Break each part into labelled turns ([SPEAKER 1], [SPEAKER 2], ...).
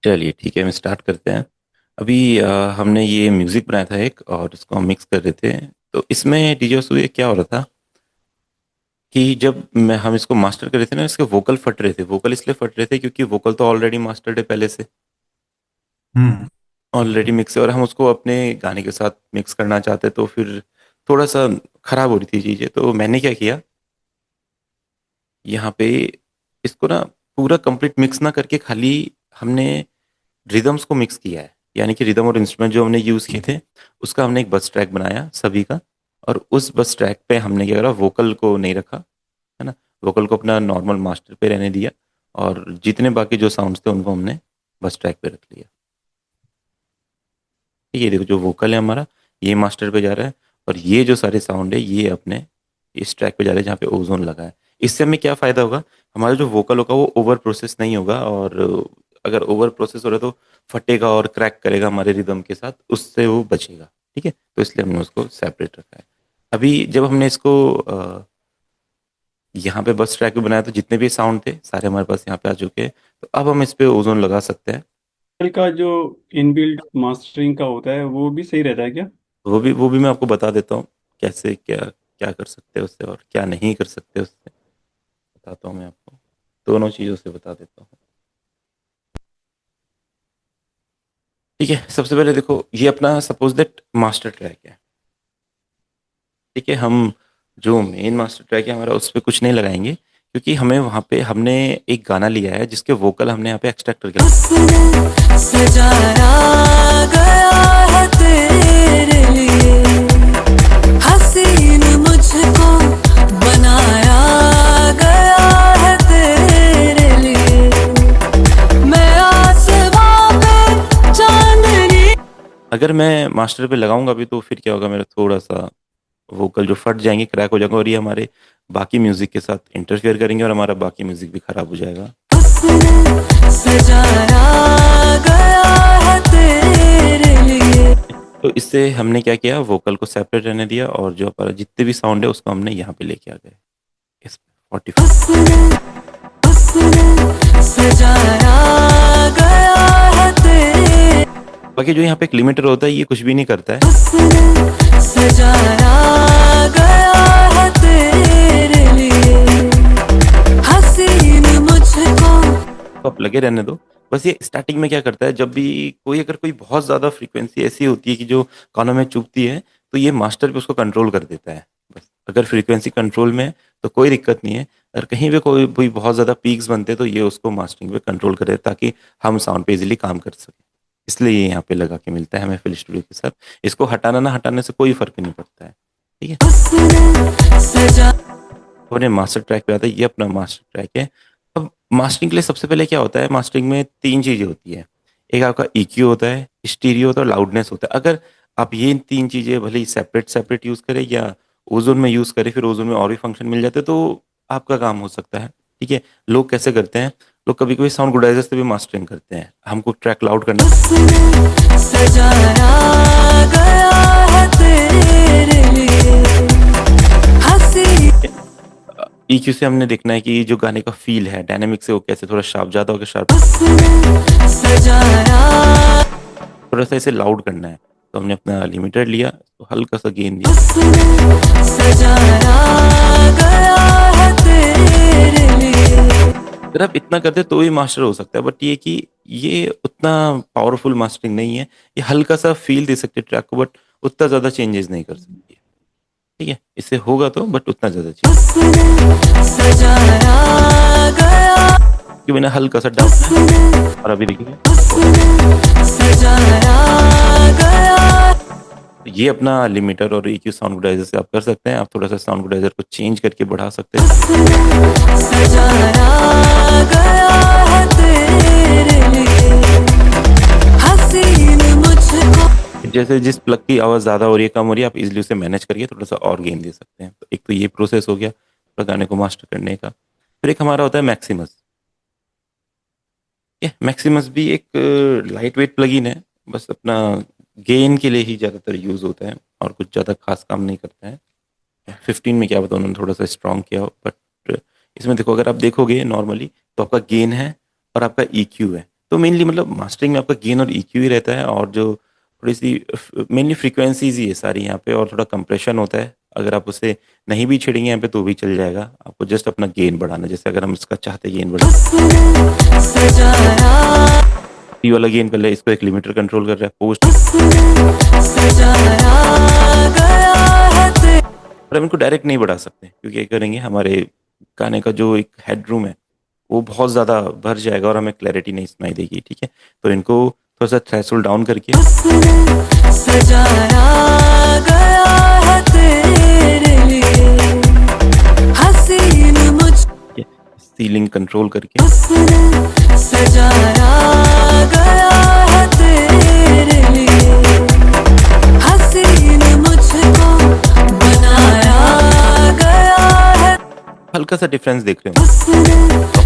[SPEAKER 1] चलिए ठीक है, हम स्टार्ट करते हैं। अभी हमने ये म्यूजिक बनाया था एक, और इसको हम मिक्स कर रहे थे। तो इसमें डीजे ये क्या हो रहा था कि जब हम इसको मास्टर कर रहे थे ना, इसके वोकल फट रहे थे। वोकल इसलिए फट रहे थे क्योंकि वोकल तो ऑलरेडी मास्टर्ड है पहले से,
[SPEAKER 2] हम्म।
[SPEAKER 1] ऑलरेडी मिक्स है, और हम उसको अपने गाने के साथ मिक्स करना चाहते, तो फिर थोड़ा सा खराब हो रही थी चीज़ें। तो मैंने क्या किया, यहाँ पे इसको ना पूरा कंप्लीट मिक्स ना करके खाली हमने रिदम्स को मिक्स किया है। यानी कि रिदम और इंस्ट्रूमेंट जो हमने यूज़ किए थे, उसका हमने एक बस ट्रैक बनाया सभी का। और उस बस ट्रैक पे हमने क्या करा, वोकल को नहीं रखा, है ना। वोकल को अपना नॉर्मल मास्टर पे रहने दिया, और जितने बाकी जो साउंड्स थे उनको हमने बस ट्रैक पे रख लिया। ये देखो, जो वोकल है हमारा, ये मास्टर पे जा रहा है, और ये जो सारे साउंड है ये अपने इस ट्रैक पे जा रहे हैं जहाँ पे ओजोन लगा है। इससे हमें क्या फ़ायदा होगा, हमारा जो वोकल होगा वो ओवर प्रोसेस नहीं होगा, और अगर ओवर प्रोसेस हो रहा है तो फटेगा और क्रैक करेगा हमारे रिदम के साथ, उससे वो बचेगा। ठीक है, तो इसलिए हमने उसको सेपरेट रखा है। अभी जब हमने इसको यहाँ पे बस ट्रैक पे बनाया, तो जितने भी साउंड थे सारे हमारे पास यहाँ पे आ चुके हैं। तो अब हम इस पे ओजोन लगा सकते हैं।
[SPEAKER 2] का जो इनबिल्ट मास्टरिंग का होता है वो भी सही रहता है क्या?
[SPEAKER 1] वो भी मैं आपको बता देता हूँ, कैसे क्या क्या कर सकते हैं उससे और क्या नहीं कर सकते उससे, बताता हूँ मैं आपको। दोनों चीज़ों से बता देता हूँ। ठीक है, सबसे पहले देखो, ये अपना सपोज दैट मास्टर ट्रैक है। ठीक है, हम जो मेन मास्टर ट्रैक है हमारा, उस पर कुछ नहीं लगाएंगे, क्योंकि हमें वहाँ पे हमने एक गाना लिया है जिसके वोकल हमने यहाँ पे एक्सट्रैक्ट करके
[SPEAKER 3] सजाया गया है तेरे लिए, हसीन मुझको बनाया गया है तेरे लिए, मैं आसमां पे चांदनी।
[SPEAKER 1] अगर मैं मास्टर पे लगाऊंगा भी तो फिर क्या होगा, मेरा थोड़ा सा वोकल जो फट जाएंगे, क्रैक हो जाएगा, और ये हमारे बाकी म्यूजिक के साथ इंटरफेयर करेंगे, और हमारा बाकी म्यूजिक भी खराब हो जाएगा।
[SPEAKER 3] उसने सजाया गया है तेरे लिए।
[SPEAKER 1] तो इससे हमने क्या किया, वोकल को सेपरेट रहने दिया, और जो हमारा जितने भी साउंड है उसको हमने यहाँ पे लेके आ गए इस 45।
[SPEAKER 3] उसने उसने सजाया गया है तेरे।
[SPEAKER 1] बाकी जो यहाँ पे एक लिमिटर होता है, ये कुछ भी नहीं करता है।
[SPEAKER 3] उसने सजाया गया है तेरे लिए, हसीन मुझको।
[SPEAKER 1] तो आप लगे रहने दो। बस ये स्टार्टिंग में क्या करता है, जब भी कोई अगर कोई बहुत ज़्यादा फ्रीक्वेंसी ऐसी होती है कि जो कानों में चुभती है, तो ये मास्टर पे उसको कंट्रोल कर देता है। बस अगर फ्रीक्वेंसी कंट्रोल में है तो कोई दिक्कत नहीं है। और कहीं भी कोई कोई बहुत ज़्यादा पीक्स बनते हैं तो ये उसको मास्टरिंग पे कंट्रोल करे, ताकि हम साउंड पे इजीली काम कर सकें। इसलिए ये यहाँ पे लगा के मिलता है हमें फिल स्टूडियो के साथ। इसको हटाना ना हटाने से कोई फर्क नहीं पड़ता है। ठीक है,
[SPEAKER 3] उसने सजा।
[SPEAKER 1] अपने मास्टर ट्रैक पे आता है, ये अपना मास्टर ट्रैक है। अब मास्टरिंग के लिए सबसे पहले क्या होता है, मास्टरिंग में तीन चीजें होती है। एक आपका EQ होता है, स्टीरियो होता है, और लाउडनेस होता है। अगर आप ये तीन चीजें भले ही सेपरेट सेपरेट यूज करें या ओजोन में यूज करें, फिर ओजोन में और भी फंक्शन मिल जाते हैं, तो आपका काम हो सकता है। ठीक है, लोग कैसे करते हैं, लोग कभी कभी साउंड गुडाइजर से भी मास्टरिंग करते हैं। हमको ट्रैक लाउड करना
[SPEAKER 3] उसने सजाया गया है तेरे लिए, हंसी।
[SPEAKER 1] है। EQ से हमने देखना है कि जो गाने का फील है, डायनेमिक से वो कैसे, थोड़ा शार्प ज्यादा हो गया, शार्प
[SPEAKER 3] उसने सजाया।
[SPEAKER 1] थोड़ा सा इसे लाउड करना है, तो हमने अपना लिमिटर लिया, तो हल्का सा गेन दिया।
[SPEAKER 3] उसने सजाया गया है तेरे लिए।
[SPEAKER 1] अगर आप इतना करते तो ही मास्टर हो सकता है, बट ये कि ये उतना पावरफुल मास्टरिंग नहीं है। ये हल्का सा फील दे सकते ट्रैक को, बट उतना ज्यादा चेंजेस नहीं कर सकती है। ठीक है, इससे होगा तो, बट उतना ज्यादा चेंज,
[SPEAKER 3] उसने सजाया गया।
[SPEAKER 1] क्योंकि मैंने हल्का सा डाउन है।
[SPEAKER 3] उसने
[SPEAKER 1] और अभी देखिए,
[SPEAKER 3] उसने सजाया गया।
[SPEAKER 1] ये अपना लिमिटर और EQ साउंड गुडाइजर से आप कर सकते हैं। आप थोड़ा सा साउंड गुडाइजर को चेंज करके बढ़ा सकते हैं।
[SPEAKER 3] सजाया गया है तेरे लिए, हसीन मुझको।
[SPEAKER 1] जैसे जिस प्लग की आवाज़ ज़्यादा हो रही है, कम हो रही है, आप इजीली उसे मैनेज करके थोड़ा सा और गेन दे सकते हैं। तो एक तो ये प्रोसेस हो गया पूरा गाने को मास्टर करने का। फिर एक हमारा होता है मैक्सिमस। ये मैक्सिमस भी एक लाइट वेट प्लगइन है, बस अपना गेन के लिए ही ज़्यादातर यूज़ होता है, और कुछ ज़्यादा खास काम नहीं करता है। 15 में क्या बताऊँ, उन्होंने थोड़ा सा स्ट्रॉन्ग किया हो, बट इसमें देखो, अगर आप देखोगे नॉर्मली, तो आपका गेन है और आपका EQ है। तो मेनली मतलब मास्टरिंग में आपका गेन और EQ ही रहता है, और जो थोड़ी सी मेनली फ्रीक्वेंसीज ही है सारी यहाँ पे, और थोड़ा कंप्रेशन होता है। अगर आप उसे नहीं भी छेड़ेंगे यहाँ पे तो भी चल जाएगा, आपको जस्ट अपना गेन बढ़ाना है। जैसे अगर हम इसका चाहते हैं गेन बढ़ाना,
[SPEAKER 3] उसने सजाया
[SPEAKER 1] ये वाला गेन कर ले, इसको एक लिमिटर कंट्रोल कर रहा है, पोस्ट।
[SPEAKER 3] उसने सजाया गया है तेरे
[SPEAKER 1] और हम इनको डायरेक्ट नहीं बढ़ा सकते, क्योंकि क्या करेंगे, हमारे गाने का जो एक हेडरूम है वो बहुत ज़्यादा भर जाएगा और हमें क्लैरिटी नहीं सुनाई देगी, ठीक है। तो इनको थोड़ा सा थ्रेशोल्ड डाउन करके
[SPEAKER 3] उसने सजाया गया है तेरे लिए हसीन मुझ
[SPEAKER 1] सीलिंग कंट्रोल करके
[SPEAKER 3] उसने सजाया गया है तेरे लिए हसीन मुझको बनाया गया है
[SPEAKER 1] हल्का सा डिफरेंस देख रहे हो,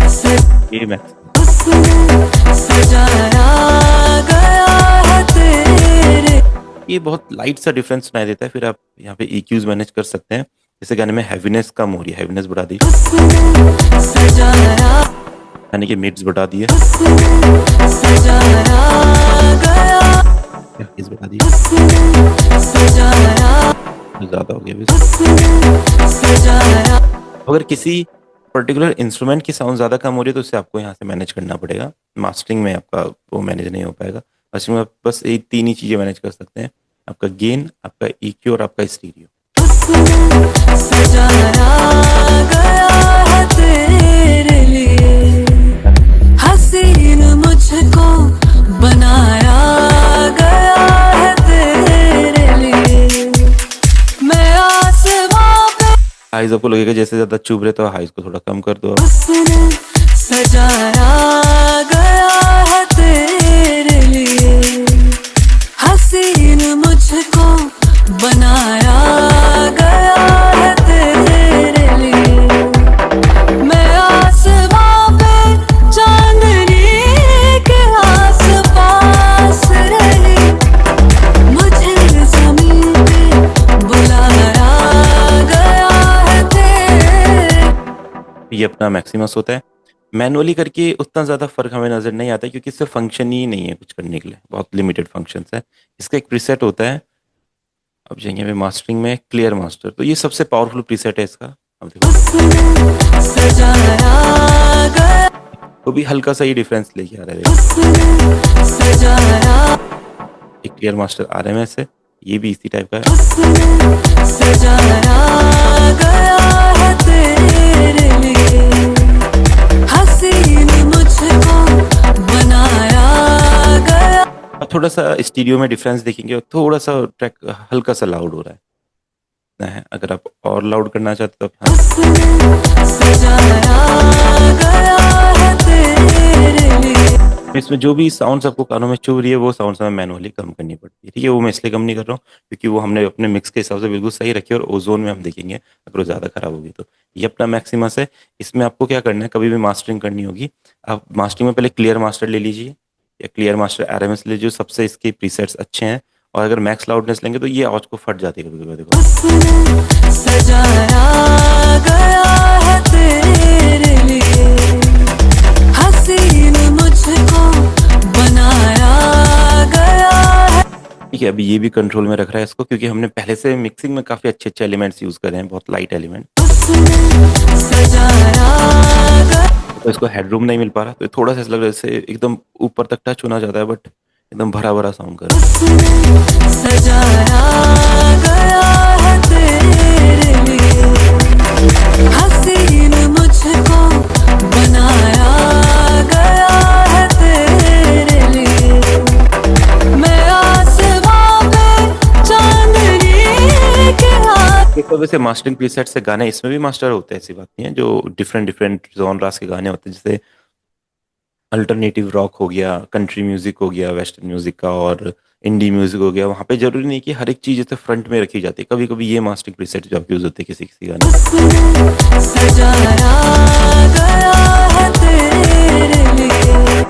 [SPEAKER 3] उसने
[SPEAKER 1] ये मैक्स
[SPEAKER 3] उसने सजाया गया है तेरे
[SPEAKER 1] ये बहुत लाइट सा डिफरेंस सुनाई देता है। फिर आप यहाँ पे EQs मैनेज कर सकते हैं। जैसे गाने में हैवीनेस कम हो रही है, हैवीनेस बढ़ा दी,
[SPEAKER 3] उसने सजाया
[SPEAKER 1] यानी कि मिड्स बढ़ा दिए,
[SPEAKER 3] सजाया गया
[SPEAKER 1] हाइज बढ़ा दिए,
[SPEAKER 3] उसने सजाया
[SPEAKER 1] ज़्यादा हो गया अभी।
[SPEAKER 3] उसने सजाया
[SPEAKER 1] अगर किसी पर्टिकुलर इंस्ट्रूमेंट की साउंड ज़्यादा कम हो रही है तो उसे आपको यहाँ से मैनेज करना पड़ेगा। मास्टरिंग में आपका वो मैनेज नहीं हो पाएगा। मास्टरिंग में आप बस ये तीन ही चीज़ें मैनेज कर सकते हैं, आपका गेन, आपका EQ और आपका स्टीरियो।
[SPEAKER 3] उसने सजाया गया है तेरे लिए हसीन मुझको बनाया गया है तेरे लिए मैं आसमां पे
[SPEAKER 1] हाइज आपको लगेगा जैसे ज़्यादा चुभ रहे तो हाइज को थोड़ा कम कर दो।
[SPEAKER 3] उसने सजाया गया है तेरे लिए हसीन मुझको बनाया गया है तेरे लिए मैं आसमां पे चांदनी के आसपास रही मुझे जमीन पे बुलाया गया है तेरे
[SPEAKER 1] ये अपना मैक्सिमस होता है। मैनुअली करके उतना ज़्यादा फर्क हमें नज़र नहीं आता, क्योंकि इससे फंक्शन ही नहीं है कुछ करने के लिए, बहुत लिमिटेड फंक्शंस है। इसका एक प्रीसेट होता है। अब जाएंगे हमें मास्टरिंग में क्लियर मास्टर, तो ये सबसे पावरफुल प्रीसेट है इसका। अब देखो
[SPEAKER 3] उसने सजाया गया
[SPEAKER 1] तो भी हल्का सा ही डिफरेंस लेके आ रहा है। देखो
[SPEAKER 3] उसने सजाया
[SPEAKER 1] एक क्लियर मास्टर RMS है, ये भी इसी टाइप का है।
[SPEAKER 3] उसने सजाया गया है तेरे लिए हसीन मुझको बनाया गया
[SPEAKER 1] अब थोड़ा सा स्टीरियो में डिफरेंस देखेंगे और थोड़ा सा ट्रैक हल्का सा लाउड हो रहा है। अगर आप और लाउड करना चाहते हो तो आप
[SPEAKER 3] उसने सजाया गया है तेरे लिए
[SPEAKER 1] इसमें जो भी साउंड्स आपको कानों में चुभ रही है वो साउंड्स हमें मैनुअली कम करनी पड़ती है, ठीक है। वो मैं इसलिए कम नहीं कर रहा हूँ क्योंकि वो हमने अपने मिक्स के हिसाब से बिल्कुल सही रखी है, और ओजोन में हम देखेंगे अगर वो ज़्यादा खराब होगी तो। ये अपना मैक्सिमस है। इसमें आपको क्या करना है, कभी भी मास्टरिंग करनी होगी, आप मास्टरिंग में पहले क्लियर मास्टर ले लीजिए या क्लियर मास्टर RMS ले लीजिए, सबसे इसके प्रीसेट्स अच्छे हैं। और अगर मैक्स लाउडनेस लेंगे तो ये आवाज़ को फट जाती है कभी कभी। देखो
[SPEAKER 3] उसने सजाया गया है तेरे लिए हसीन मुझको बनाया गया है
[SPEAKER 1] ठीक है, अभी ये भी कंट्रोल में रख रहा है इसको, क्योंकि हमने पहले से मिक्सिंग में काफ़ी अच्छे अच्छे एलिमेंट्स यूज़ करे हैं, बहुत लाइट एलिमेंट।
[SPEAKER 3] उसने सजाया गया
[SPEAKER 1] तो इसको हेडरूम नहीं मिल पा रहा, तो थोड़ा सा ऐसा लग रहा है जैसे एकदम ऊपर तक टच होना चाहता है, बट एकदम भरा भरा साउंड कर रहा है।
[SPEAKER 3] उसने सजाया गया है तेरे लिए हसीन मुझको बनाया गया है तेरे लिए मैं आसमां पे चांदनी के हाथ
[SPEAKER 1] देखो वैसे मास्टरिंग प्रीसेट से गाने इसमें भी मास्टर होते हैं, ऐसी बात नहीं है। जो डिफरेंट डिफरेंट जॉनरास के गाने होते हैं, जैसे अल्टरनेटिव रॉक हो गया, कंट्री म्यूजिक हो गया, वेस्टर्न म्यूजिक का, और इंडी म्यूजिक हो गया, वहाँ पे जरूरी नहीं कि हर एक चीज़ जैसे फ्रंट में रखी जाती है। कभी कभी ये मास्टरिंग प्रीसेट जो यूज होते हैं किसी किसी गाने में।
[SPEAKER 3] उसने सजाया गया है तेरे लिए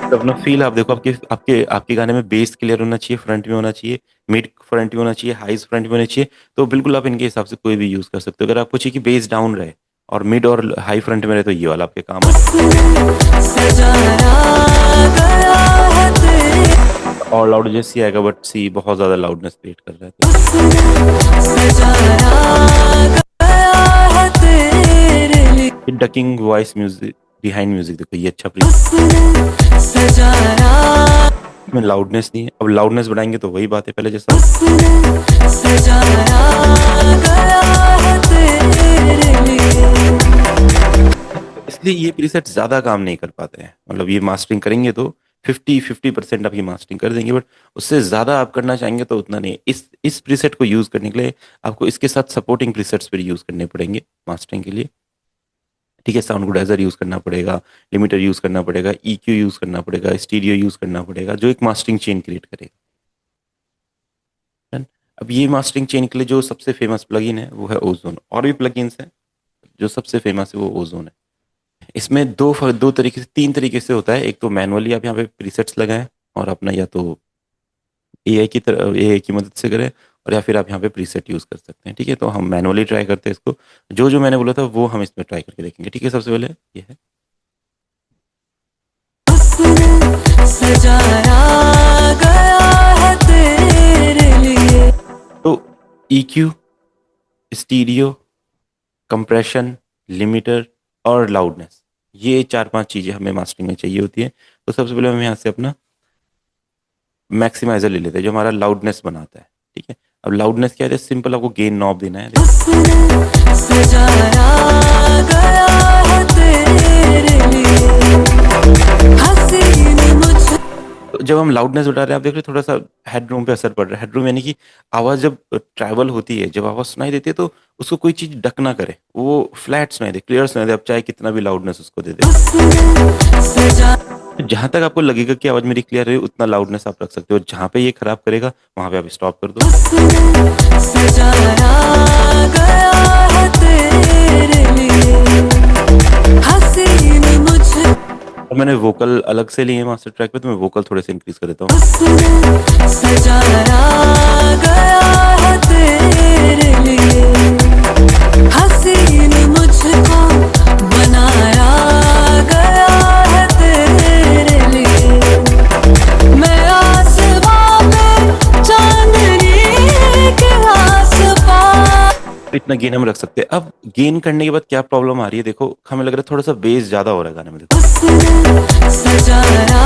[SPEAKER 1] तो अपना फील आप देखो, आपके आपके आपके गाने में बेस क्लियर होना चाहिए, फ्रंट में होना चाहिए, मिड फ्रंट में होना चाहिए, हाइज फ्रंट में होना चाहिए। तो बिल्कुल आप इनके हिसाब से कोई भी यूज कर सकते हो। अगर आपको चाहिए कि बेस डाउन रहे और मिड और हाई फ्रंट में रहे तो ये वाला आपके काम है।
[SPEAKER 3] उसने सजाया गया गया है तेरे
[SPEAKER 1] और लाउडनेस ही आएगा, बट सी बहुत ज्यादा लाउडनेस क्रिएट कर रहा है।
[SPEAKER 3] सजाया गया है तेरे लिए
[SPEAKER 1] ducking voice music, behind music देखो, ये अच्छा
[SPEAKER 3] सजाया
[SPEAKER 1] में लाउडनेस नहीं है। अब लाउडनेस बढ़ाएंगे तो वही बात है पहले जैसा।
[SPEAKER 3] सजाया गया है तेरे लिए
[SPEAKER 1] इसलिए ये प्रीसेट ज्यादा काम नहीं कर पाते हैं। मतलब ये मास्टरिंग करेंगे तो 50% आपकी मास्टरिंग कर देंगे, बट उससे ज्यादा आप करना चाहेंगे तो उतना नहीं। इस प्रीसेट को यूज करने के लिए आपको इसके साथ सपोर्टिंग प्रीसेट्स भी यूज करने पड़ेंगे मास्टरिंग के लिए। ठीक है, साउंड गुडाइजर यूज करना पड़ेगा, लिमिटर यूज करना पड़ेगा, EQ यूज करना पड़ेगा, स्टीरियो यूज करना पड़ेगा, जो एक मास्टरिंग चेन क्रिएट करेगा। Done? अब ये मास्टरिंग चेन के लिए जो सबसे फेमस प्लगइन है वो है ओजोन। और भी प्लगइन्स हैं, जो सबसे फेमस है वो ओजोन है। इसमें दो तरीके से, 3 तरीके से होता है। एक तो मैनुअली आप यहाँ पे प्रीसेट्स लगाएं और अपना या तो AI की मदद से करें, और या फिर आप यहाँ पे प्रीसेट यूज कर सकते हैं। ठीक है, तो हम मैनुअली ट्राई करते हैं इसको। जो जो मैंने बोला था वो हम इसमें ट्राई करके देखेंगे। ठीक है, सबसे पहले ये है
[SPEAKER 3] सजाया गया है तेरे लिए
[SPEAKER 1] तो EQ, स्टीरियो, कंप्रेशन, लिमिटर और लाउडनेस, ये 4-5 चीजें हमें मास्टरिंग में चाहिए होती है। तो सबसे पहले हम यहाँ से अपना मैक्सिमाइजर ले लेते हैं जो हमारा लाउडनेस बनाता है। ठीक है, अब लाउडनेस क्या है, सिंपल आपको गेन नॉब देना है।
[SPEAKER 3] सजाया गया है तेरे लिए हसीन मुझे
[SPEAKER 1] तो जब हम लाउडनेस बढ़ा रहे हैं, आप देख रहे हैं थोड़ा सा हेडरूम पे असर पड़ रहा है। हेडरूम यानी कि आवाज जब ट्रैवल होती है, जब आवाज सुनाई देती है तो उसको कोई चीज डक ना करे, वो फ्लैट सुनाई दे, क्लियर सुनाई दे, आप चाहे कितना भी लाउडनेस उसको दे दे।
[SPEAKER 3] सजा
[SPEAKER 1] जहां तक आपको लगेगा कि आवाज मेरी क्लियर है उतना लाउडनेस आप रख सकते हो। जहां पे ये खराब करेगा वहां पे आप स्टॉप कर दो।
[SPEAKER 3] सजाया गया है तेरे लिए हसीन मुझे
[SPEAKER 1] और मैंने वोकल अलग से लिए हैं मास्टर ट्रैक पे, तो मैं वोकल थोड़े से इंक्रीज कर देता हूँ।
[SPEAKER 3] सजाया गया है तेरे लिए हसीन मुझको बनाया गया है तेरे लिए मैं आसमां में चांदनी के आसपास
[SPEAKER 1] इतना गेन हम रख सकते हैं। अब गेन करने के बाद क्या प्रॉब्लम आ रही है, देखो हमें लग रहा है थोड़ा सा बेस ज्यादा हो रहा है गाने में। देखो
[SPEAKER 3] सजाया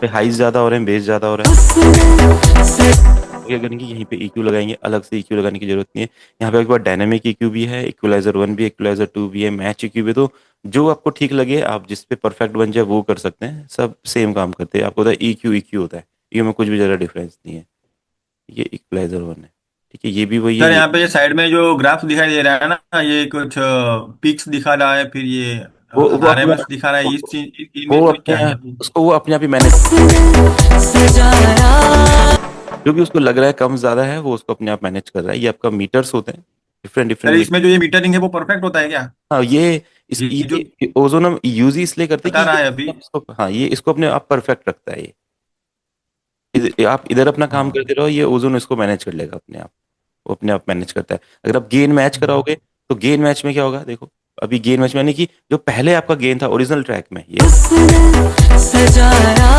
[SPEAKER 1] हाइज ज्यादा हो रहे हैं, बेस ज्यादा हो रहा है। क्या करेंगे, यहीं पे EQ लगाएंगे। अलग से EQ लगाने की जरूरत नहीं है। यहाँ पे एक बार डायनेमिक EQ भी है, इक्वलाइजर 1 भी, इक्वलाइजर 2 भी है, मैच EQ भी। तो जो आपको ठीक लगे, आप जिस पे परफेक्ट बन जाए वो कर सकते हैं। सब सेम काम करते हैं। आपको होता है EQ होता है, EQ में कुछ भी ज्यादा डिफरेंस नहीं है। ये इक्वलाइजर 1 है। ठीक है, ये भी वही है,
[SPEAKER 4] सर
[SPEAKER 1] ये
[SPEAKER 4] यहाँ पे ये साइड में जो ग्राफ दिखाई दे रहा है ना, ये कुछ पिक्स दिखा रहा है, फिर ये
[SPEAKER 1] वो अपने
[SPEAKER 4] RMS दिखा रहा है। इस चीज
[SPEAKER 1] वो
[SPEAKER 4] इनमें क्या
[SPEAKER 1] अपने
[SPEAKER 4] है?
[SPEAKER 1] उसको वो अपने आप ही मैनेज,
[SPEAKER 3] सजाया
[SPEAKER 1] जो भी उसको लग रहा है कम ज्यादा है वो उसको अपने आप मैनेज कर रहा है। ये आपका मीटर्स होते हैं, डिफरेंट
[SPEAKER 4] सर
[SPEAKER 1] डिफरेंट।
[SPEAKER 4] इसमें जो ये मीटरिंग है वो परफेक्ट होता है क्या?
[SPEAKER 1] हाँ,
[SPEAKER 4] ये जो
[SPEAKER 1] ये ओजोन हम यूज ही इसलिए करते हैं
[SPEAKER 4] बता
[SPEAKER 1] कि
[SPEAKER 4] रहा
[SPEAKER 1] ये
[SPEAKER 4] है अभी।
[SPEAKER 1] हाँ, ये इसको अपने आप परफेक्ट रखता है। ये आप इधर अपना काम
[SPEAKER 4] हाँ।
[SPEAKER 1] करते रहो, ये ओजोन इसको मैनेज कर लेगा अपने आप। वो अपने आप मैनेज करता है। अगर आप गेन मैच कराओगे तो गेन मैच में क्या होगा, देखो अभी गेन मैच में यानी कि जो पहले आपका गेन था ओरिजिनल ट्रैक में, ये
[SPEAKER 3] सजाया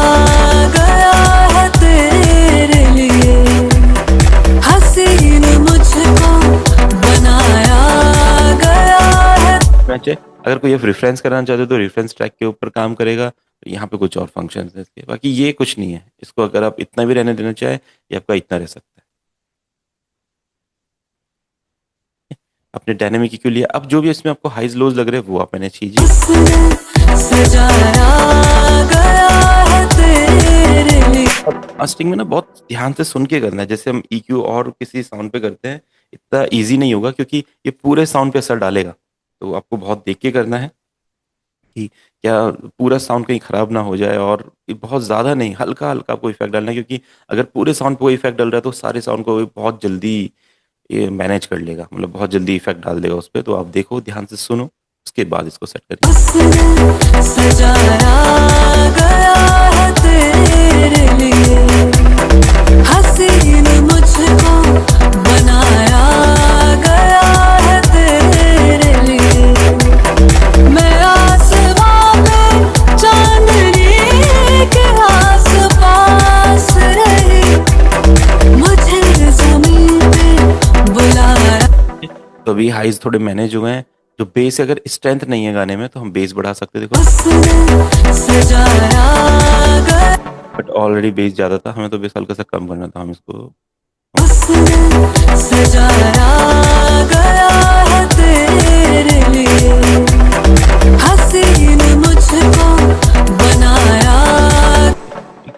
[SPEAKER 3] गया है तेरे लिए हसीन मुझको बनाया गया है
[SPEAKER 1] मैच है। अगर कोई आप रेफरेंस कराना चाहते हो तो रेफरेंस ट्रैक के ऊपर काम करेगा। तो यहाँ पे कुछ और फंक्शन है इसके, बाकी ये कुछ नहीं है। इसको अगर आप इतना भी रहने देना चाहे, ये आपका इतना रह सकता है। अपने डायनेमिक के लिए अब जो भी इसमें आपको हाइज लोज लग रहे हैं वो आप मैनेज कीजिए।
[SPEAKER 3] सजाया गया है तेरे लिए
[SPEAKER 1] मास्टरिंग में ना बहुत ध्यान से सुन के करना है। जैसे हम EQ और किसी साउंड पे करते हैं, इतना इजी नहीं होगा क्योंकि ये पूरे साउंड पे असर डालेगा। तो आपको बहुत देख के करना है कि क्या पूरा साउंड कहीं खराब ना हो जाए। और ये बहुत ज्यादा नहीं, हल्का हल्का आपको इफेक्ट डालना है, क्योंकि अगर पूरे साउंड पे कोई इफेक्ट डाल रहा है तो सारे साउंड को बहुत जल्दी ये मैनेज कर लेगा, मतलब बहुत जल्दी इफेक्ट डाल देगा उस पर। तो आप देखो, ध्यान से सुनो, उसके बाद इसको सेट करिए।
[SPEAKER 3] सजाया गया है तेरे लिए हसीन मुझको बनाया गया है तेरे लिए मैं आसमां में चांदनी के
[SPEAKER 1] अभी हाइज थोड़े मैनेज हुए हैं। जो बेस अगर स्ट्रेंथ नहीं है गाने में तो हम बेस बढ़ा सकते हैं, देखो।
[SPEAKER 3] उसने सजाया गया,
[SPEAKER 1] बट ऑलरेडी बेस ज़्यादा था, हमें तो बेस हल्का सा कम करना था। हम इसको
[SPEAKER 3] उसने सजाया गया है तेरे लिए, हसीन मुझको बनाया।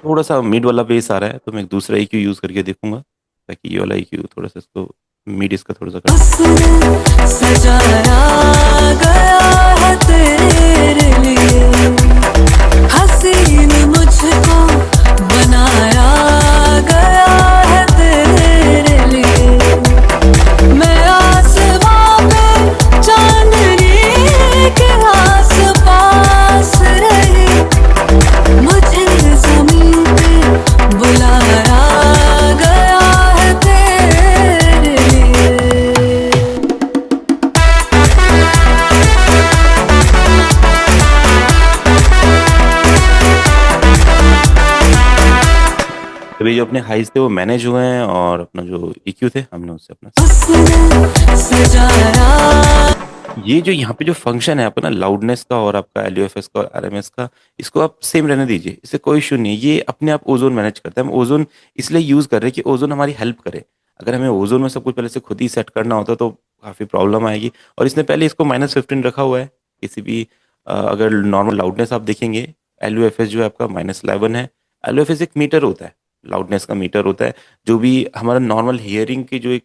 [SPEAKER 1] थोड़ा सा मिड वाला बेस आ रहा है तो मैं एक दूसरा EQ यूज़ करके देखूंगा, ताकि ये वाला EQ थोड़ा सा इसको मिड इसका थोड़ा सा कर।
[SPEAKER 3] उसने सजाया गया है तेरे लिए, हसीन मुझको बनाया गया है तेरे लिए। मैं आसमां पे चांदनी के आसपास रही, मुझे ज़मीं पे बुलाया गया है तेरे लिए।
[SPEAKER 1] अभी जो अपने हाइज थे वो मैनेज हुए हैं, और अपना जो EQ थे हमने उससे अपना
[SPEAKER 3] उसने सजाया,
[SPEAKER 1] ये जो यहाँ पे जो फंक्शन है अपना लाउडनेस का और आपका LUFS का और RMS का, इसको आप सेम रहने दीजिए, इससे कोई इशू नहीं है। ये अपने आप ओजोन मैनेज करता है। हम ओजोन इसलिए यूज़ कर रहे हैं कि ओजोन हमारी हेल्प करे। अगर हमें ओजोन में सब कुछ पहले से खुद ही सेट करना होता तो काफ़ी प्रॉब्लम आएगी। और इसने पहले इसको -15 रखा हुआ है। किसी भी अगर नॉर्मल लाउडनेस आप देखेंगे, LUFS जो है आपका -11 है। LUFS एक मीटर होता है, लाउडनेस का मीटर होता है। जो भी हमारा नॉर्मल हियरिंग की जो एक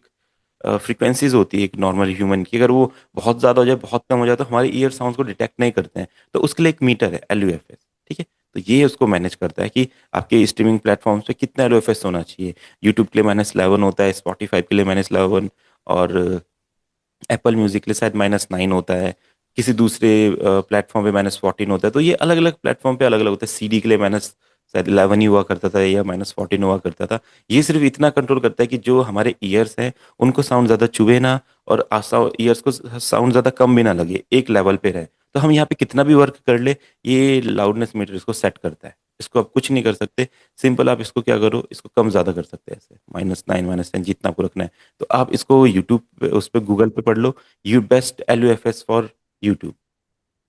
[SPEAKER 1] फ्रीक्वेंसीज होती है एक नॉर्मल ह्यूमन की, अगर वो बहुत ज़्यादा हो जाए, बहुत कम हो जाए, तो हमारे ईयर साउंड्स को डिटेक्ट नहीं करते हैं। तो उसके लिए एक मीटर है LUFS, ठीक है। तो ये उसको मैनेज करता है कि आपके स्ट्रीमिंग प्लेटफॉर्म्स पे कितना LUFS होना चाहिए। यूट्यूब के लिए -11 होता है, स्पॉटिफाई के लिए -11, और एप्पल म्यूजिक के लिए शायद -9 होता है। किसी दूसरे प्लेटफॉर्म पे -14 होता है। तो ये अलग अलग प्लेटफॉर्म पे अलग अलग होता है। CD के लिए माइनस शायद 11 ही हुआ करता था, या -14 हुआ करता था। ये सिर्फ इतना कंट्रोल करता है कि जो हमारे ईयर्स हैं उनको साउंड ज़्यादा चुभे ना, और ईयर्स को साउंड ज़्यादा कम भी ना लगे, एक लेवल पे रहे। तो हम यहाँ पे कितना भी वर्क कर ले, ये लाउडनेस मीटर इसको सेट करता है। इसको आप कुछ नहीं कर सकते। सिंपल आप इसको क्या करो, इसको कम ज़्यादा कर सकते हैं ऐसे, -9 -10 जितना आपको रखना है। तो आप इसको यूट्यूब पे, उस पर गूगल पे पढ़ लो, you best LUFS for YouTube,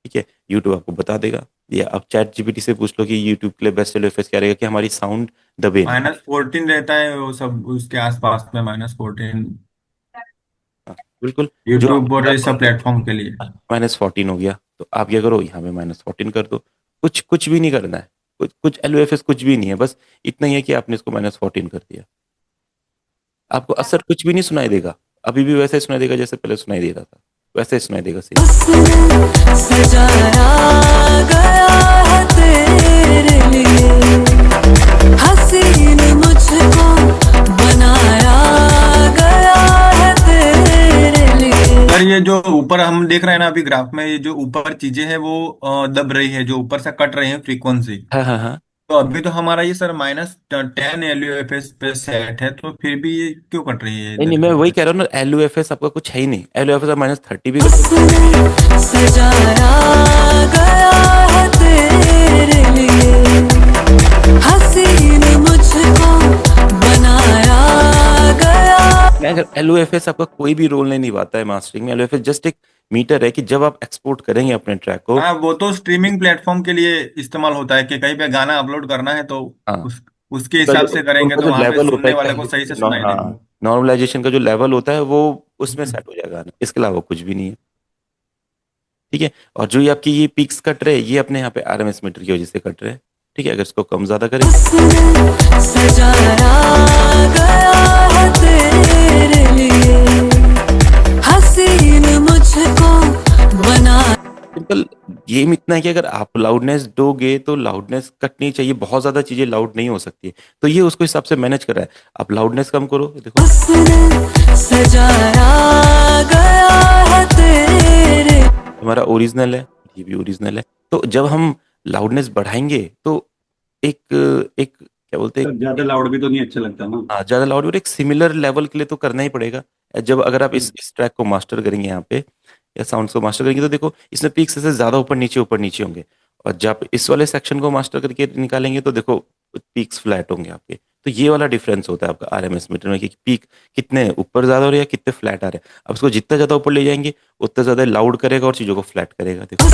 [SPEAKER 1] ठीक है। यूट्यूब आपको बता देगा। या आप ChatGPT से पूछ लो कि यूट्यूब के लिए बेस्ट LUFS क्या रहेगा, कि हमारी साउंड दबे ना।
[SPEAKER 4] -14 रहता है वो सब, उसके आसपास में -14
[SPEAKER 1] हाँ, बिल्कुल। जो
[SPEAKER 4] यूट्यूब और ये सब प्लेटफॉर्म के लिए।
[SPEAKER 1] -14 हो गया, तो आप क्या करो, यहाँ पे -14 कर दो। कुछ कुछ भी नहीं करना है, कुछ कुछ LUFS कुछ भी नहीं है, बस इतना ही है कि आपने इसको -14 कर दिया। आपको असर कुछ भी नहीं सुनाई देगा, अभी भी वैसे ही सुनाई देगा जैसे पहले सुनाई दे रहा था, वैसे ही सुनाई देगा सेम।
[SPEAKER 3] उसने सजाया गया है तेरे लिए, हसीन मुझको बनाया गया है तेरे लिए।
[SPEAKER 4] सर ये जो ऊपर हम देख रहे हैं ना अभी ग्राफ में, ये जो ऊपर चीजें हैं वो दब रही है, जो ऊपर से कट रही है फ्रीक्वेंसी।
[SPEAKER 1] हाँ हाँ हाँ।
[SPEAKER 4] तो अभी तो हमारा ये सर -10 LUFS पे सेट है, तो फिर भी ये क्यों कट रही है
[SPEAKER 1] नहीं
[SPEAKER 4] इधर
[SPEAKER 1] नहीं,
[SPEAKER 4] की
[SPEAKER 1] मैं वही
[SPEAKER 4] तरफ?
[SPEAKER 1] कह रहा हूँ ना, LUFS आपका कुछ है ही नहीं। LUFS आप -30 भी कर सकते हो, कुछ भी है।
[SPEAKER 3] उसने सजाया गया है तेरे लिए, हसीन मुझको बनाया गया।
[SPEAKER 1] मैं अगर LUFS आपका कोई भी रोल नहीं निभाता है मास्टरिंग में। LUFS जस्ट एक मीटर है कि जब आप एक्सपोर्ट करेंगे अपने ट्रैक को।
[SPEAKER 4] हाँ, वो तो स्ट्रीमिंग प्लेटफॉर्म के लिए इस्तेमाल होता है कि कहीं पे गाना अपलोड करना है तो
[SPEAKER 1] हाँ,
[SPEAKER 4] उसके
[SPEAKER 1] उसका
[SPEAKER 4] हिसाब से करेंगे
[SPEAKER 1] उनका
[SPEAKER 4] तो
[SPEAKER 1] जो
[SPEAKER 4] वहां पे
[SPEAKER 1] लेवल होता है
[SPEAKER 4] सुनने
[SPEAKER 1] क्या,
[SPEAKER 4] वाले को सही से सुनाई
[SPEAKER 1] हाँ,
[SPEAKER 4] देगा।
[SPEAKER 1] नॉर्मलाइजेशन का जो लेवल होता है वो उसमें सेट हो जाएगा। इसके अलावा कुछ भी नहीं है, ठीक है। और जो ये आपकी ये पीक्स कट रहे हैं, ये अपने यहाँ पे RMS मीटर की वजह से कट रहे हैं, ठीक है। अगर इसको कम ज्यादा करें,
[SPEAKER 3] उसने सजाया गया है तेरे लिए, हसीन मुझको बना।
[SPEAKER 1] सिंपल गेम इतना है कि अगर आप लाउडनेस दोगे तो लाउडनेस कटनी चाहिए, बहुत ज्यादा चीजें लाउड नहीं हो सकती है। तो ये उसको हिसाब से मैनेज कर रहा है। आप लाउडनेस कम करो, देखो
[SPEAKER 3] उसने सजाया गया है तेरे।
[SPEAKER 1] हमारा ओरिजिनल है, ये भी ओरिजिनल है। तो जब हम लाउडनेस बढ़ाएंगे तो एक एक क्या बोलते हैं,
[SPEAKER 2] सर ज्यादा लाउड भी तो नहीं अच्छा लगता ना।
[SPEAKER 1] हाँ, ज्यादा लाउड और एक सिमिलर लेवल के लिए तो करना ही पड़ेगा। जब अगर आप इस ट्रैक को मास्टर करेंगे यहाँ पे, या साउंड्स को मास्टर करेंगे, तो देखो इसमें पीक्स से ज्यादा ऊपर नीचे होंगे। और जब इस वाले सेक्शन को मास्टर करके निकालेंगे तो देखो पीक्स फ्लैट होंगे आपके। तो ये वाला डिफरेंस होता है आपका आरएमएस मीटर में कि पीक कितने ऊपर ज्यादा हो रहे हैं या कितने फ्लैट आ रहे हैं। अब इसको जितना ज्यादा ऊपर ले जाएंगे उतना ज्यादा लाउड करेगा और चीजों को फ्लैट करेगा। देखो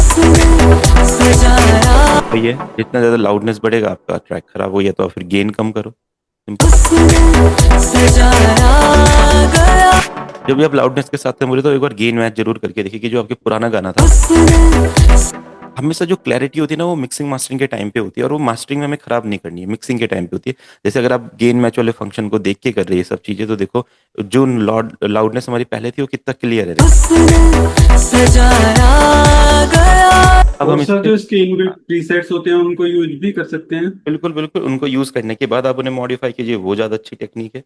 [SPEAKER 3] सजाया
[SPEAKER 1] वही है, जितना ज्यादा लाउडनेस बढ़ेगा आपका ट्रैक खराब हो, या तो फिर गेन कम करो, सिंपल।
[SPEAKER 3] सजाया गया
[SPEAKER 1] जब भी आप लाउडनेस के साथ में बोले तो एक बार गेन मैच जरूर करके देखिए कि जो आपके पुराना गाना था, हमेशा जो क्लैरिटी होती है ना वो मिक्सिंग मास्टरिंग के टाइम पे होती है, और वो मास्टरिंग में हमें खराब नहीं करनी है, मिक्सिंग के टाइम पे होती है। जैसे अगर आप गेन मैच वाले फंक्शन को देख के कर रही है सब चीजें, तो देखो जो लाउडनेस हमारी पहले थी वो कितना क्लियर है।
[SPEAKER 3] सजाया गया
[SPEAKER 1] अब
[SPEAKER 2] और
[SPEAKER 1] हम
[SPEAKER 2] सर
[SPEAKER 1] इसके
[SPEAKER 2] जो इसके इनबिल्ट प्रीसेट्स होते हैं उनको यूज भी कर सकते हैं।
[SPEAKER 1] बिल्कुल बिल्कुल उनको यूज करने के बाद आप उन्हें मॉडिफाई कीजिए, वो ज्यादा अच्छी टेक्निक है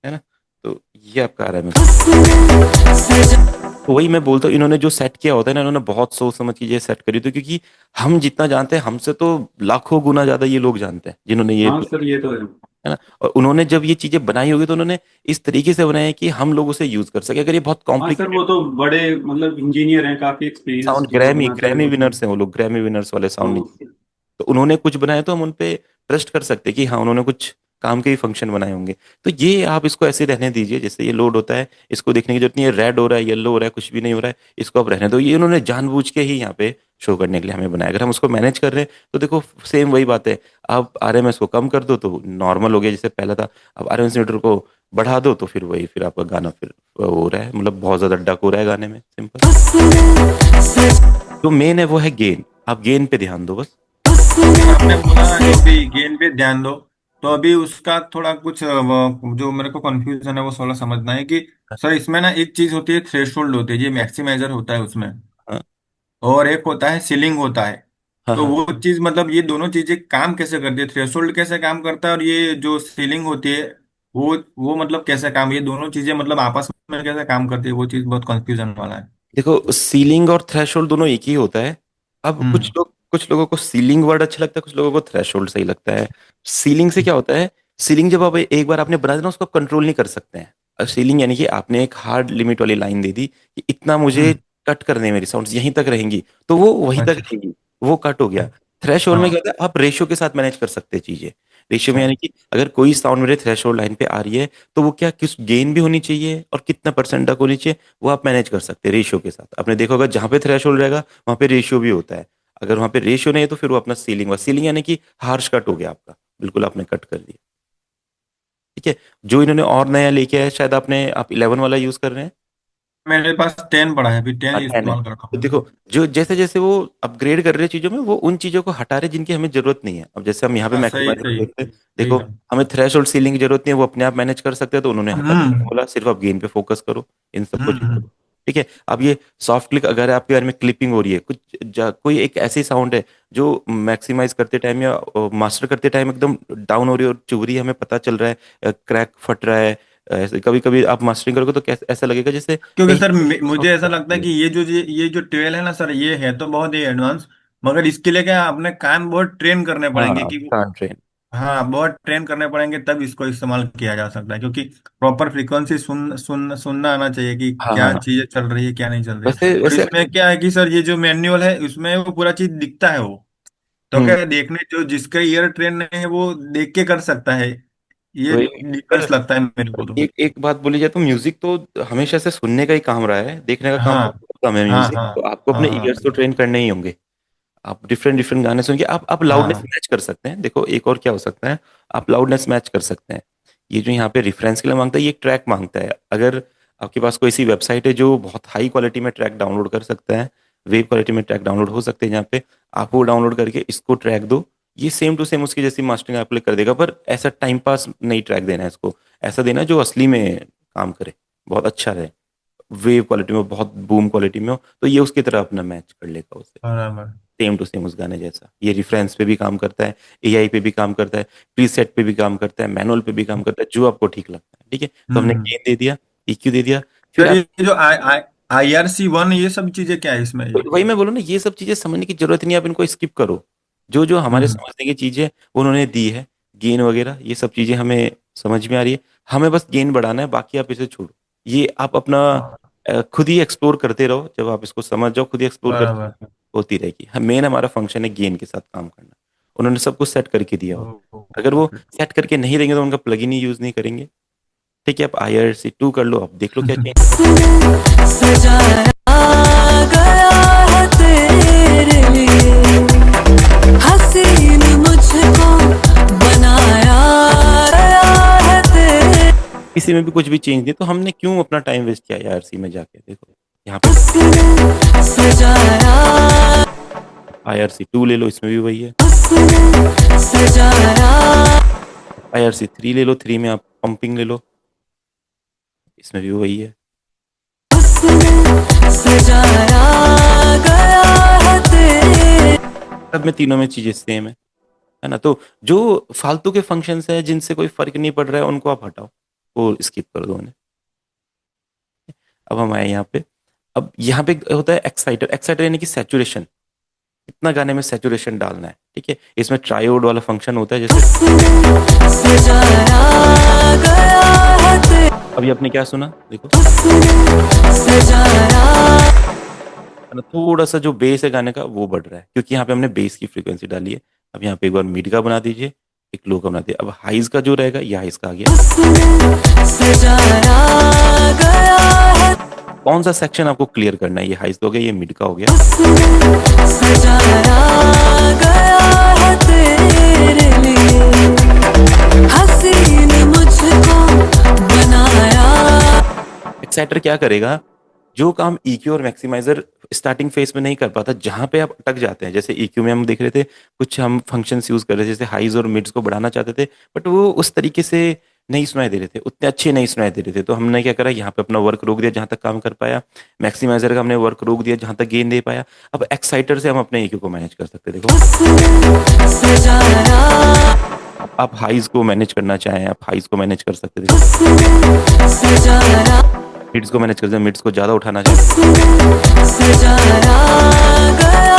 [SPEAKER 1] ना। तो ये आपका आ रहा है। तो वही मैं बोलता हूँ, इन्होंने जो सेट किया होता है ना, इन्होंने बहुत सोच समझ के ये सेट करी थी, क्योंकि हम जितना जानते हैं हमसे तो लाखों गुना ज्यादा ये लोग जानते हैं जिन्होंने ये
[SPEAKER 2] हाँ सर ये तो है।
[SPEAKER 1] है ना। और उन्होंने जब ये चीजें बनाई होगी तो उन्होंने इस तरीके से बनाई है कि हम लोग उसे यूज कर सके। अगर ये बहुत
[SPEAKER 2] हाँ सर
[SPEAKER 1] कॉम्प्लिकेटेड
[SPEAKER 2] वो तो बड़े मतलब इंजीनियर हैं, काफी एक्सपीरियंस
[SPEAKER 1] साउंड,
[SPEAKER 2] जो लोग
[SPEAKER 1] ग्रैमी
[SPEAKER 2] बनाते हैं
[SPEAKER 1] ग्रैमी
[SPEAKER 2] वो तो।
[SPEAKER 1] विनर्स हैं वो लोग, ग्रैमी विनर्स वाले साउंड
[SPEAKER 2] हाँ
[SPEAKER 1] इंजीनियर, तो उन्होंने कुछ बनाया तो हम उन पे ट्रस्ट कर सकते हैं कि हाँ उन्होंने कुछ काम के ही फंक्शन बनाए होंगे। तो ये आप इसको ऐसे रहने दीजिए जैसे ये लोड होता है, इसको देखने की जरूरत नहीं है रेड हो रहा है येलो हो रहा है कुछ भी नहीं हो रहा है, इसको आप रहने दो। ये उन्होंने जानबूझ के ही यहाँ पे शो करने के लिए हमें बनाया। अगर हम उसको मैनेज कर रहे हैं तो देखो सेम वही बात है, आप आरएमएस को कम कर दो तो नॉर्मल हो गया जैसे पहला था, अब आरएमएस मीटर को बढ़ा दो तो फिर वही, फिर आपका गाना फिर हो रहा है, मतलब बहुत ज्यादा डक हो रहा है गाने में, सिंपल। जो मेन है वो है गेन, आप गेन पे ध्यान दो बस।
[SPEAKER 4] आपने बोला जो भी गेन पे ध्यान दो, तो अभी उसका थोड़ा कुछ जो मेरे को कंफ्यूजन है वो थोड़ा समझना है कि सर इसमें ना एक चीज होती है थ्रेशोल्ड होती है, ये मैक्सिमाइजर होता है उसमें,
[SPEAKER 1] हाँ
[SPEAKER 4] और एक होता है सीलिंग होता है।
[SPEAKER 1] हाँ
[SPEAKER 4] तो
[SPEAKER 1] हाँ।
[SPEAKER 4] वो चीज मतलब ये दोनों चीजें काम कैसे करती है, थ्रेशोल्ड कैसे काम करता है और ये जो सीलिंग होती है वो मतलब कैसे काम, ये दोनों चीजें मतलब आपस में कैसे काम करती है, वो चीज बहुत कंफ्यूजन वाला है।
[SPEAKER 1] देखो सीलिंग और थ्रेशोल्ड दोनों एक ही होता है। अब
[SPEAKER 4] हम्म।
[SPEAKER 1] कुछ लोगों को सीलिंग वर्ड अच्छा लगता है, कुछ लोगों को थ्रेशोल्ड सही लगता है। सीलिंग से क्या होता है, सीलिंग जब आप एक बार आपने बना दिया ना उसको कंट्रोल नहीं कर सकते हैं। अब सीलिंग यानी कि आपने एक हार्ड लिमिट वाली लाइन दे दी कि इतना मुझे
[SPEAKER 4] हम्म।
[SPEAKER 1] कट करने हैं, मेरी साउंड्स यहीं तक रहेंगी, तो वो वहीं तक
[SPEAKER 4] अच्छा।
[SPEAKER 1] रहेगी, वो कट हो गया। थ्रेशोल्ड में
[SPEAKER 4] हाँ।
[SPEAKER 1] क्या होता है, आप रेशियो के साथ मैनेज कर सकते हैं चीजें। रेशियो में
[SPEAKER 4] अच्छा।
[SPEAKER 1] यानी कि अगर कोई साउंड मेरे थ्रेशोल्ड लाइन पे आ रही है तो वो क्या किस गेन भी होनी चाहिए और कितना परसेंट तक होनी चाहिए, वो आप मैनेज कर सकते हैं रेशियो के साथ। आपने देखा होगा जहां पे थ्रेशोल्ड रहेगा वहां पे रेशियो भी होता है। अगर वहां पे रेशियो नहीं है तो फिर वो अपना सीलिंग हुआ, सीलिंग यानी कि हार्श कट हो गया आपका, बिल्कुल आपने कट कर दिया। ठीक है। जो इन्होंने और नया लेके आया, शायद आप 11 वाला यूज कर रहे हैं।
[SPEAKER 4] मेरे पास 10 पड़ा है, अभी 10
[SPEAKER 1] हाँ 10 है।
[SPEAKER 4] इस्तेमाल करता
[SPEAKER 1] तो
[SPEAKER 4] हूँ।
[SPEAKER 1] देखो जो जैसे जैसे वो अपग्रेड कर रहे हैं चीजों में, वो उन चीजों को हटा रहे जिनकी हमें जरूरत नहीं है। अब जैसे हम यहाँ पे
[SPEAKER 4] हाँ सही
[SPEAKER 1] मैक्सिमाइज
[SPEAKER 4] सही
[SPEAKER 1] देखते हैं,
[SPEAKER 4] सही
[SPEAKER 1] देखो
[SPEAKER 4] है।
[SPEAKER 1] हमें थ्रेश और सीलिंग की जरूरत नहीं है, वो अपने आप मैनेज कर सकते हैं, तो उन्होंने हटा दिया,
[SPEAKER 4] हम्म।
[SPEAKER 1] बोला सिर्फ आप गेन पे फोकस करो, इन सबको छोड़
[SPEAKER 4] हम्म।
[SPEAKER 1] दो। ठीक है। अब ये सॉफ्ट क्लिक, अगर आपके बारे में क्लिपिंग हो रही है कुछ कोई एक ऐसी साउंड है जो मैक्सिमाइज करते टाइम या मास्टर करते टाइम एकदम डाउन हो रही है और चुभ रही है, हमें पता चल रहा है, क्रैक फट रहा है, ऐसे कभी कभी आप मास्टरिंग करोगे तो कैसा ऐसा लगेगा जैसे
[SPEAKER 4] क्योंकि
[SPEAKER 1] कहीं
[SPEAKER 4] सर मुझे ऐसा लगता है कि ये जो ट्वेल है ना सर, ये है तो बहुत ही एडवांस, मगर इसके लिए क्या अपने कान बहुत ट्रेन करने पड़ेंगे
[SPEAKER 1] हाँ
[SPEAKER 4] कि
[SPEAKER 1] कान ट्रेन।
[SPEAKER 4] हाँ बहुत ट्रेन करने पड़ेंगे तब इसको इस्तेमाल किया जा सकता है, क्योंकि प्रॉपर फ्रीक्वेंसी सुनना आना चाहिए कि
[SPEAKER 1] हाँ हाँ
[SPEAKER 4] क्या
[SPEAKER 1] हाँ।
[SPEAKER 4] चीजें चल रही है क्या नहीं चल रही है।
[SPEAKER 1] वैसे
[SPEAKER 4] और
[SPEAKER 1] वैसे
[SPEAKER 4] इसमें क्या है कि सर ये जो मैनुअल है उसमें वो पूरा चीज दिखता है वो, तो
[SPEAKER 1] हम्म।
[SPEAKER 4] क्या है, देखने जो जिसका ईयर ट्रेन नहीं है वो देख के कर सकता है, ये
[SPEAKER 1] वही। पर
[SPEAKER 4] डिफरेंस लगता है मेरे को तो।
[SPEAKER 1] एक बात बोली जाए तो म्यूजिक तो हमेशा से सुनने का ही काम रहा है, देखने का काम
[SPEAKER 4] हाँ
[SPEAKER 1] बहुत कम है
[SPEAKER 4] हाँ
[SPEAKER 1] म्यूजिक,
[SPEAKER 4] हाँ
[SPEAKER 1] तो आपको
[SPEAKER 4] हाँ
[SPEAKER 1] अपने
[SPEAKER 4] हाँ
[SPEAKER 1] ईयर्स तो ट्रेन करने ही होंगे। आप डिफरेंट डिफरेंट गाने सुन के आप लाउडनेस
[SPEAKER 4] हाँ।
[SPEAKER 1] मैच कर सकते हैं। देखो एक और क्या हो सकता है, आप लाउडनेस मैच कर सकते हैं। ये जो यहाँ पे रेफरेंस के लिए मांगता है, ये ट्रैक मांगता है। अगर आपके पास कोई सी वेबसाइट है जो बहुत हाई क्वालिटी में ट्रैक डाउनलोड कर सकता है, वेब क्वालिटी में ट्रैक डाउनलोड हो सकते हैं जहाँ पे, आप वो डाउनलोड करके इसको ट्रैक दो, ये सेम टू सेम उसकी जैसी मास्टरिंग आपको कर देगा। पर ऐसा टाइम पास नहीं ट्रैक देना है इसको, ऐसा देना जो असली में काम करे, बहुत अच्छा रहे, वेव क्वालिटी में, बहुत बूम क्वालिटी में हो, तो ये उसकी तरह अपना मैच कर लेगा उसे,
[SPEAKER 4] बराबर।
[SPEAKER 1] सेम टू सेम उस गाने जैसा। ये रेफरेंस पे भी काम करता है, एआई पे भी काम करता है, प्रीसेट पे भी काम करता है, मैनुअल पे भी काम करता है, जो आपको ठीक लगता है। ठीक है। तो हमने
[SPEAKER 4] हम्म।
[SPEAKER 1] गेन दे दिया, EQ दे दिया, फिर
[SPEAKER 4] सर
[SPEAKER 1] आप,
[SPEAKER 4] ये जो आई आई IRC1 ये सब चीजें क्या है इसमें ये।
[SPEAKER 1] वही मैं बोलूँ ना, ये सब चीजें समझने की जरूरत नहीं है, आप इनको स्किप करो। जो जो हमारे
[SPEAKER 4] हम्म।
[SPEAKER 1] समझने की चीजें वो उन्होंने दी है, गेन वगैरह ये सब चीजें हमें समझ में आ रही है, हमें बस गेन बढ़ाना है, बाकी आप इसे छोड़ो। ये आप अपना खुद ही एक्सप्लोर करते रहो, जब आप इसको समझ जाओ खुद ही एक्सप्लोर करते
[SPEAKER 4] बराबर।
[SPEAKER 1] रहो, होती रहेगी। हम मेन हमारा फंक्शन है गेन के साथ काम करना, उन्होंने सब कुछ सेट करके दिया हो। अगर वो सेट करके नहीं देंगे तो उनका प्लगइन ही यूज नहीं करेंगे। ठीक है, आप IRC2 कर लो, आप देख लो क्या चेंज।
[SPEAKER 3] सजाया गया है तेरे लिए, हसीन मुझको बनाया गया है तेरे,
[SPEAKER 1] किसी में भी कुछ भी चेंज नहीं, तो हमने क्यों अपना टाइम वेस्ट किया IRC में जाके। देखो यहाँ पे
[SPEAKER 3] उसने सजाया,
[SPEAKER 1] IRC2 ले लो, इसमें भी वही है।
[SPEAKER 3] उसने सजाया,
[SPEAKER 1] IRC3 ले लो, 3 में आप पंपिंग ले लो, इसमें भी वही है।
[SPEAKER 3] उसने सजाया गया है तेरे,
[SPEAKER 1] सब में तीनों में चीजें सेम है ना। तो जो फालतू के फंक्शंस है जिनसे कोई फर्क नहीं पड़ रहा है उनको आप हटाओ, वो स्किप कर दो उन्हें। अब हम आए यहाँ पे। अब यहाँ पे होता है एक्साइटर। एक्साइटर यानी कि सैचुरेशन, कितना गाने में सैचुरेशन डालना है। ठीक है, इसमें ट्रायोड वाला फंक्शन होता है। जैसे
[SPEAKER 3] सजाया गया है तेरे,
[SPEAKER 1] अभी आपने क्या सुना, देखो
[SPEAKER 3] सजाया,
[SPEAKER 1] है ना, थोड़ा सा जो बेस है गाने का वो बढ़ रहा है, क्योंकि यहाँ पे हमने बेस की फ्रीक्वेंसी डाली है। अब यहाँ पे एक बार मिड का बना दीजिए, एक लो का बना दीजिए। अब हाइज का जो रहेगा ये हाइज का आ गया।
[SPEAKER 3] सजाया गया है,
[SPEAKER 1] कौन सा सेक्शन आपको क्लियर करना है, ये हाइज का हो गया, ये मिड का हो गया।
[SPEAKER 3] सजाया गया है तेरे लिए, हसीन मुझको बनाया,
[SPEAKER 1] एक्साइटर क्या करेगा, जो काम EQ और मैक्सिमाइजर स्टार्टिंग फेज में नहीं कर पाता, जहां पे आप अटक जाते हैं। जैसे EQ में हम देख रहे थे, कुछ हम फंक्शंस यूज कर रहे थे, जैसे हाइज और मिड्स को बढ़ाना चाहते थे, बट वो उस तरीके से नहीं सुनाई दे रहे थे, उतने अच्छे नहीं सुनाई दे रहे थे। तो हमने क्या करा, यहाँ पे अपना वर्क रोक दिया जहां तक काम कर पाया। मैक्सिमाइजर का हमने वर्क रोक दिया जहां तक गेन दे पाया। अब एक्साइटर से हम अपने EQ को मैनेज कर सकते हैं। देखो
[SPEAKER 3] सजाया,
[SPEAKER 1] आप हाइज को मैनेज करना चाहें, आप हाइज को मैनेज कर सकते हैं। देखो
[SPEAKER 3] सजाया,
[SPEAKER 1] मिड्स को मैनेज कर सकते हैं, मिड्स को ज्यादा उठाना चाहें।
[SPEAKER 3] सजाया गया,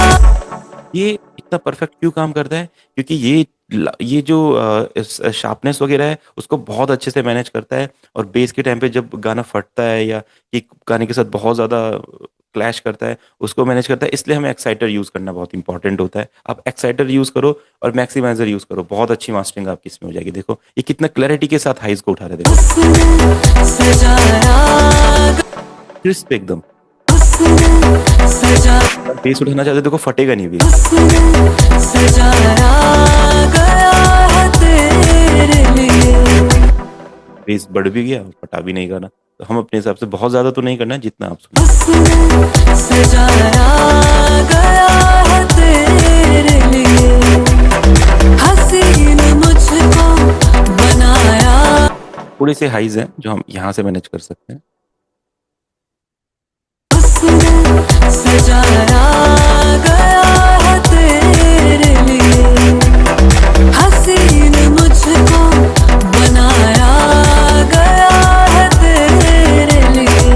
[SPEAKER 1] ये इतना परफेक्ट क्यों काम करता है, क्योंकि ये जो शार्पनेस वगैरह है उसको बहुत अच्छे से मैनेज करता है। और बेस के टाइम पे जब गाना फटता है या ये गाने के साथ बहुत ज्यादा क्लैश करता है, उसको मैनेज करता है। इसलिए हमें एक्साइटर यूज करना बहुत इंपॉर्टेंट होता है। आप एक्साइटर यूज करो और मैक्सिमाइजर यूज करो, बहुत अच्छी मास्टरिंग आपकी इसमें हो जाएगी। देखो ये कितना क्लैरिटी के साथ हाइज को उठा रहे हैं। देखो
[SPEAKER 3] सजाया,
[SPEAKER 1] क्रिस्प एकदम।
[SPEAKER 3] सजाया,
[SPEAKER 1] बेस उठाना चाहते हो, देखो फटेगा नहीं बेस।
[SPEAKER 3] सजाया गया है तेरे लिए,
[SPEAKER 1] बेस बढ़ भी गया और फटा भी नहीं गाना। तो हम अपने हिसाब से बहुत ज्यादा तो नहीं करना है, जितना आप सुनो।
[SPEAKER 3] सजाया गया है तेरे लिए, हसीन मुझको बनाया,
[SPEAKER 1] थोड़े से हाइज हैं जो हम यहाँ से मैनेज कर सकते हैं।
[SPEAKER 3] सजाया गया है तेरे लिए, हसीन मुझको बनाया गया है तेरे लिए,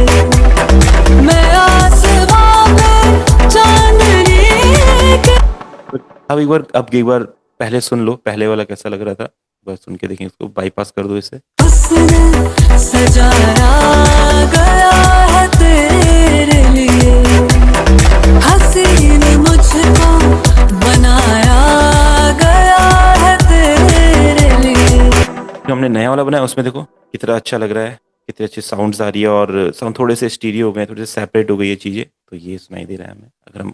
[SPEAKER 3] मैं आसमां में चांदनी के,
[SPEAKER 1] अब एक बार पहले सुन लो, पहले वाला कैसा लग रहा था, बस सुन के देखें। इसको बाईपास कर दो इसे।
[SPEAKER 3] सजाया गया है तेरे लिए, हसीन मुझको बनाया गया है तेरे लिए,
[SPEAKER 1] जो हमने नया वाला बनाया उसमें देखो कितना अच्छा लग रहा है, कितने अच्छे साउंड्स आ रही है, और साउंड थोड़े से स्टीरियो हो गए, थोड़े से सेपरेट हो गई ये चीजें, तो ये सुनाई दे रहा है हमें। अगर हम